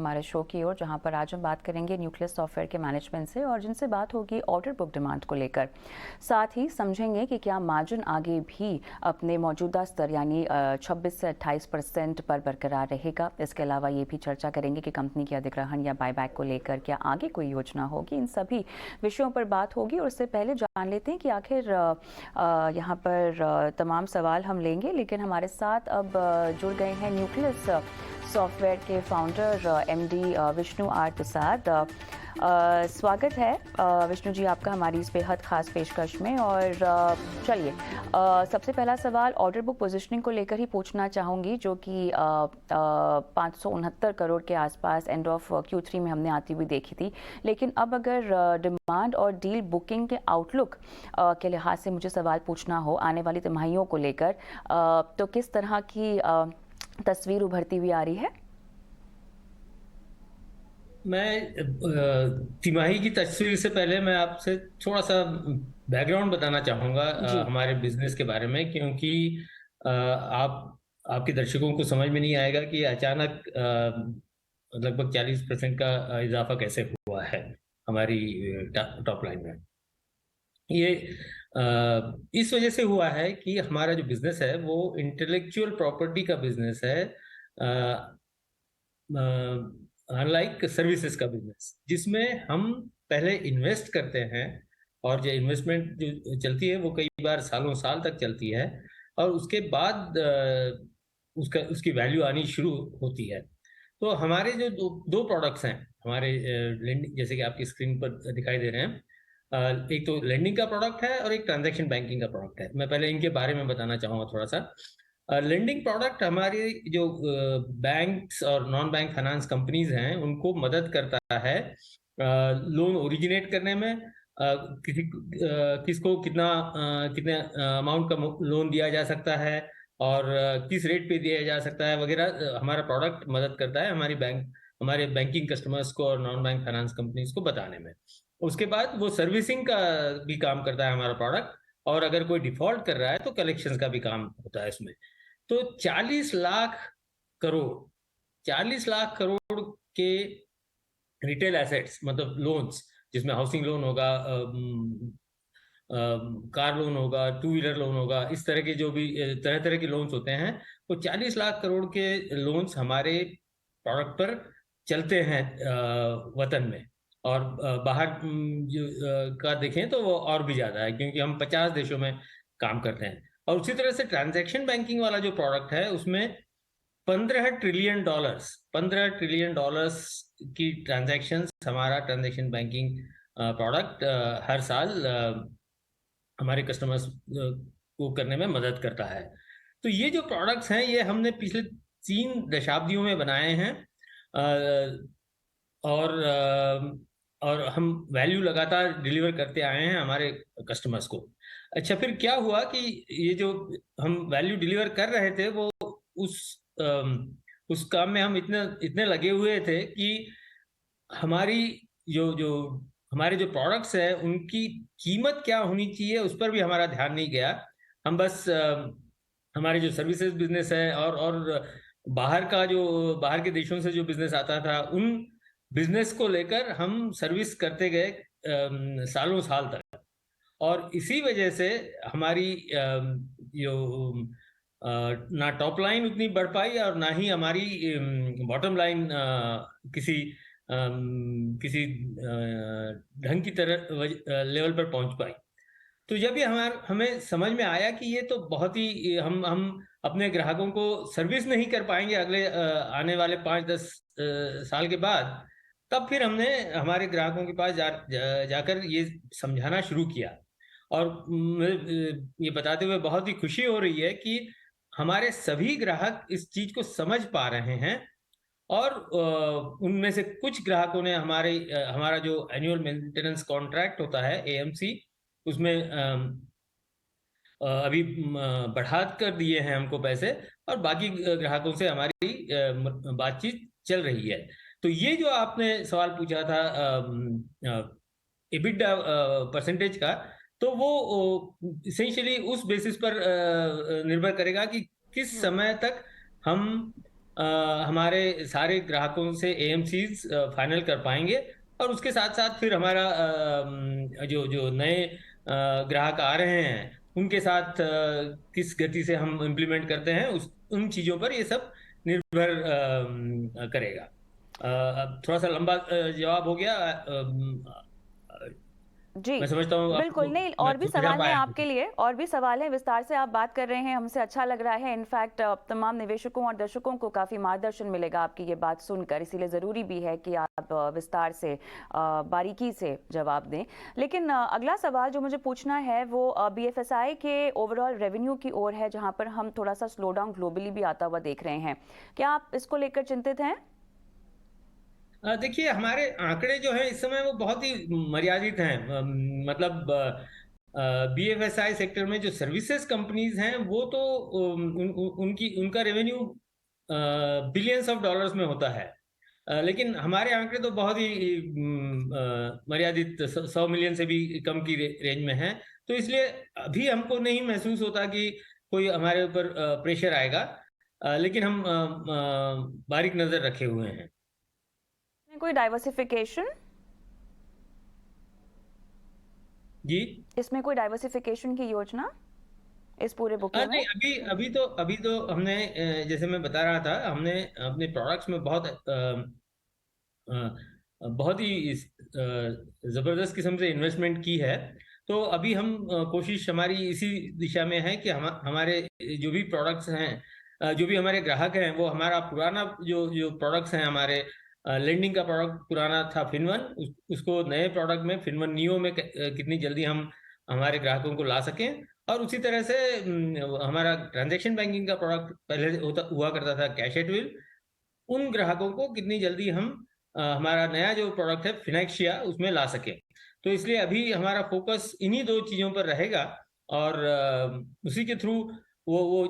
हमारे शो की ओर, जहां पर आज हम बात करेंगे न्यूक्लियस सॉफ्टवेयर के मैनेजमेंट से और जिनसे बात होगी ऑर्डर बुक डिमांड को लेकर। साथ ही समझेंगे कि क्या मार्जिन आगे भी अपने मौजूदा स्तर यानी 26 से 28% पर बरकरार रहेगा। इसके अलावा ये भी चर्चा करेंगे कि कंपनी के अधिग्रहण या बायबैक को लेकर क्या आगे कोई योजना होगी। इन सभी विषयों पर बात होगी और उससे पहले जान लेते हैं कि आखिर यहाँ पर तमाम सवाल हम लेंगे, लेकिन हमारे साथ अब जुड़ गए हैं न्यूक्लियस सॉफ्टवेयर के फाउंडर एमडी विष्णु आर प्रसाद। स्वागत है विष्णु जी आपका हमारी इस बेहद खास पेशकश में। और चलिए सबसे पहला सवाल ऑर्डर बुक पोजीशनिंग को लेकर ही पूछना चाहूँगी, जो कि 569 करोड़ के आसपास एंड ऑफ Q3 में हमने आती हुई देखी थी। लेकिन अब अगर डिमांड और डील बुकिंग के आउटलुक के लिहाज से मुझे सवाल पूछना हो आने वाली तिमाहियों को लेकर, तो किस तरह की तस्वीर उभरती हुई आ रही है? मैं तिमाही की तस्वीर से पहले मैं आपसे थोड़ा सा बैकग्राउंड बताना चाहूँगा हमारे बिजनेस के बारे में, क्योंकि आप आपके दर्शकों को समझ में नहीं आएगा कि अचानक लगभग 40% का इजाफा कैसे हुआ है हमारी टॉप लाइन में। ये इस वजह से हुआ है कि हमारा जो बिजनेस है वो इंटेलेक्चुअल प्रॉपर्टी का बिजनेस है, अनलाइक सर्विसेज का बिजनेस, जिसमें हम पहले इन्वेस्ट करते हैं और जो इन्वेस्टमेंट जो चलती है वो कई बार सालों साल तक चलती है और उसके बाद उसकी वैल्यू आनी शुरू होती है। तो हमारे जो दो प्रोडक्ट्स हैं हमारे लेंडिंग, जैसे कि आपकी स्क्रीन पर दिखाई दे रहे हैं, एक तो लेंडिंग का प्रोडक्ट है और एक ट्रांजैक्शन बैंकिंग का प्रोडक्ट है। मैं पहले इनके बारे में बताना चाहूँगा थोड़ा सा। लेंडिंग प्रोडक्ट हमारी जो बैंक्स और नॉन बैंक फाइनेंस कंपनीज हैं उनको मदद करता है लोन ओरिजिनेट करने में, किसको कितने अमाउंट का लोन दिया जा सकता है और किस रेट पे दिया जा सकता है वगैरह। हमारा प्रोडक्ट मदद करता है हमारे बैंकिंग कस्टमर्स को और नॉन बैंक फाइनेंस कंपनीज को बताने में। उसके बाद वो सर्विसिंग का भी काम करता है हमारा प्रोडक्ट, और अगर कोई डिफॉल्ट कर रहा है तो कलेक्शन का भी काम होता है उसमें। तो 40 लाख करोड़ के रिटेल एसेट्स, मतलब लोन्स, जिसमें हाउसिंग लोन होगा, कार लोन होगा, टू व्हीलर लोन होगा, इस तरह के जो भी तरह तरह के लोन्स होते हैं, वो 40 लाख करोड़ के लोन्स हमारे प्रोडक्ट पर चलते हैं वतन में। और बाहर जो का देखें तो वो और भी ज़्यादा है, क्योंकि हम 50 देशों में काम करते हैं। और उसी तरह से ट्रांजैक्शन बैंकिंग वाला जो प्रोडक्ट है उसमें 15 ट्रिलियन डॉलर्स की ट्रांजैक्शंस हमारा ट्रांजैक्शन बैंकिंग प्रोडक्ट हर साल हमारे कस्टमर्स को करने में मदद करता है। तो ये जो प्रोडक्ट्स हैं ये हमने पिछले 3 दशाब्दियों में बनाए हैं, और हम वैल्यू लगातार डिलीवर करते आए हैं हमारे कस्टमर्स को। अच्छा, फिर क्या हुआ कि ये जो हम वैल्यू डिलीवर कर रहे थे वो उस उस काम में हम इतने लगे हुए थे कि हमारी जो जो हमारे जो प्रोडक्ट्स हैं उनकी कीमत क्या होनी चाहिए उस पर भी हमारा ध्यान नहीं गया। हम बस हमारे जो सर्विसेज बिजनेस है और बाहर के देशों से जो बिजनेस आता था उन बिजनेस को लेकर हम सर्विस करते गए सालों साल तक। और इसी वजह से हमारी जो ना टॉप लाइन उतनी बढ़ पाई और ना ही हमारी बॉटम लाइन किसी किसी ढंग की तरह लेवल पर पहुंच पाई। तो जब ये हमें समझ में आया कि ये तो बहुत ही हम अपने ग्राहकों को सर्विस नहीं कर पाएंगे अगले आने वाले 5-10 साल के बाद, तब फिर हमने हमारे ग्राहकों के पास जाकर ये समझाना शुरू किया। और ये बताते हुए बहुत ही खुशी हो रही है कि हमारे सभी ग्राहक इस चीज को समझ पा रहे हैं। और उनमें से कुछ ग्राहकों ने हमारा जो एनुअल मेंटेनेंस कॉन्ट्रैक्ट होता है AMC, उसमें अभी बढ़ा कर दिए हैं हमको पैसे, और बाकी ग्राहकों से हमारी बातचीत चल रही है। तो ये जो आपने सवाल पूछा था EBITDA परसेंटेज का, तो वो इसेंशियली उस बेसिस पर निर्भर करेगा कि किस समय तक हम हमारे सारे ग्राहकों से एएमसीज फाइनल कर पाएंगे और उसके साथ-साथ फिर हमारा जो जो नए ग्राहक आ रहे हैं, उनके साथ किस गति से हम इम्प्लीमेंट करते हैं उन चीज़ों पर ये सब निर्भर करेगा। अब थोड़ा-सा लंबा जवाब हो गया। जी, मैं समझता हूँ बिल्कुल, आपको नहीं मैं और भी समझा सवाल हैं पाया हूँ। आपके लिए, और भी सवाल हैं, विस्तार से आप बात कर रहे हैं, हमसे अच्छा लग रहा है। इनफैक्ट तमाम निवेशकों और दर्शकों को काफ़ी मार्गदर्शन मिलेगा आपकी ये बात सुनकर, इसीलिए ज़रूरी भी है कि आप विस्तार से बारीकी से जवाब दें। लेकिन अगला सवाल जो मुझे पूछना है वो बीएफएसआई के ओवरऑल रेवेन्यू की ओर है, जहाँ पर हम थोड़ा सा स्लो डाउन ग्लोबली भी आता हुआ देख रहे हैं। क्या आप इसको लेकर चिंतित हैं? देखिए हमारे आंकड़े जो हैं इस समय वो बहुत ही मर्यादित हैं। मतलब बीएफएसआई सेक्टर में जो सर्विसेज कंपनीज हैं वो तो उनका रेवेन्यू बिलियंस ऑफ डॉलर्स में होता है। लेकिन हमारे आंकड़े तो बहुत ही मर्यादित 100 मिलियन से भी कम की रेंज में हैं। तो इसलिए अभी हमको नहीं महसूस होता कि कोई हमारे ऊपर प्रेशर आएगा। लेकिन हम बारीक नज़र रखे हुए हैं। कोई डाइवर्सिफिकेशन? जी। इसमें कोई डाइवर्सिफिकेशन की योजना इस पूरे बुके में? नहीं, अभी तो हमने जैसे मैं बता रहा था, हमने अपने प्रोडक्ट्स में बहुत ही ज़बरदस्त किस्म से इन्वेस्टमेंट की है। तो अभी हम कोशिश हमारी इसी दिशा में है कि हमारे जो भी प्रोडक्ट्स हैं, जो भी हमारे ग्राहक हैं, वो हमारा पुराना जो जो प्रोडक्ट्स हैं, हमारे लेंडिंग का प्रोडक्ट पुराना था फिनवन, उसको नए प्रोडक्ट में फिनवन नियो में कितनी जल्दी हम हमारे ग्राहकों को ला सकें। और उसी तरह से हमारा ट्रांजैक्शन बैंकिंग का प्रोडक्ट पहले हुआ करता था कैश एट विल, उन ग्राहकों को कितनी जल्दी हम हमारा नया जो प्रोडक्ट है फिनेक्शिया उसमें ला सकें। तो इसलिए अभी हमारा फोकस इन्हीं 2 चीज़ों पर रहेगा और उसी के थ्रू वो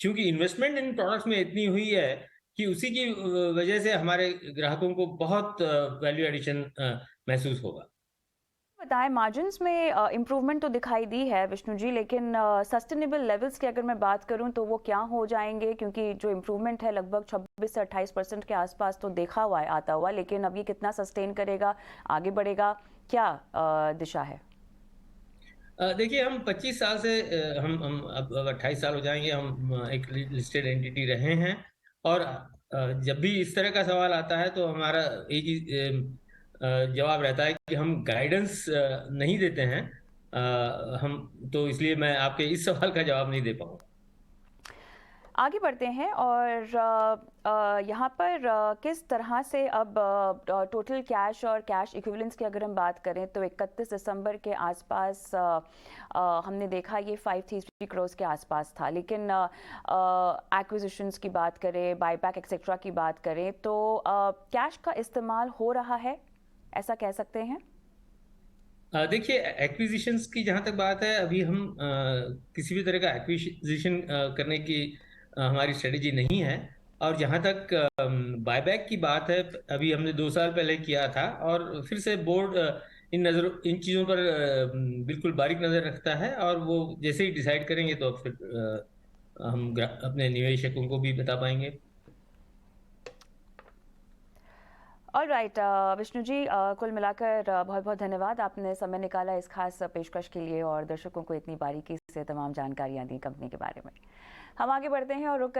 चूँकि इन्वेस्टमेंट इन प्रोडक्ट्स में इतनी हुई है कि उसी की वजह से हमारे ग्राहकों को बहुत वैल्यू एडिशन महसूस होगा। बताएं, मार्जिन्स में इम्प्रूवमेंट तो दिखाई दी है विष्णु जी, लेकिन सस्टेनेबल लेवल्स की अगर मैं बात करूं तो वो क्या हो जाएंगे? क्योंकि जो इम्प्रूवमेंट है लगभग 26 से 28% के आसपास तो देखा हुआ है आता हुआ, लेकिन अब ये कितना सस्टेन करेगा, आगे बढ़ेगा, क्या दिशा है? देखिए हम 25 साल से हम अब 28 साल हो जाएंगे, हम एक लिस्टेड एंटिटी रहे हैं। और जब भी इस तरह का सवाल आता है तो हमारा एक ही जवाब रहता है कि हम गाइडेंस नहीं देते हैं। हम तो इसलिए मैं आपके इस सवाल का जवाब नहीं दे पाऊंगा। आगे बढ़ते हैं और यहाँ पर किस तरह से अब टोटल कैश और कैश इक्विवेलेंट्स की अगर हम बात करें तो 31 दिसंबर के आसपास हमने देखा ये 533 करोड़ के आसपास था, लेकिन एक्विजिशंस की बात करें, बायबैक एक्सेट्रा की बात करें तो कैश का इस्तेमाल हो रहा है, ऐसा कह सकते हैं? देखिए एक्विजिशंस की जहाँ तक बात है, अभी हम किसी भी तरह का एक्विजिशन करने की हमारी स्ट्रेटेजी नहीं है। और जहाँ तक बायबैक की बात है, अभी हमने 2 साल पहले किया था और फिर से बोर्ड इन चीज़ों पर बिल्कुल बारीक नज़र रखता है और वो जैसे ही डिसाइड करेंगे तो फिर हम अपने निवेशकों को भी बता पाएंगे। ऑल राइट, विष्णु जी, कुल मिलाकर बहुत बहुत धन्यवाद, आपने समय निकाला इस खास पेशकश के लिए और दर्शकों को इतनी बारीकी से तमाम जानकारियां दी कंपनी के बारे में। हम आगे बढ़ते हैं और रुक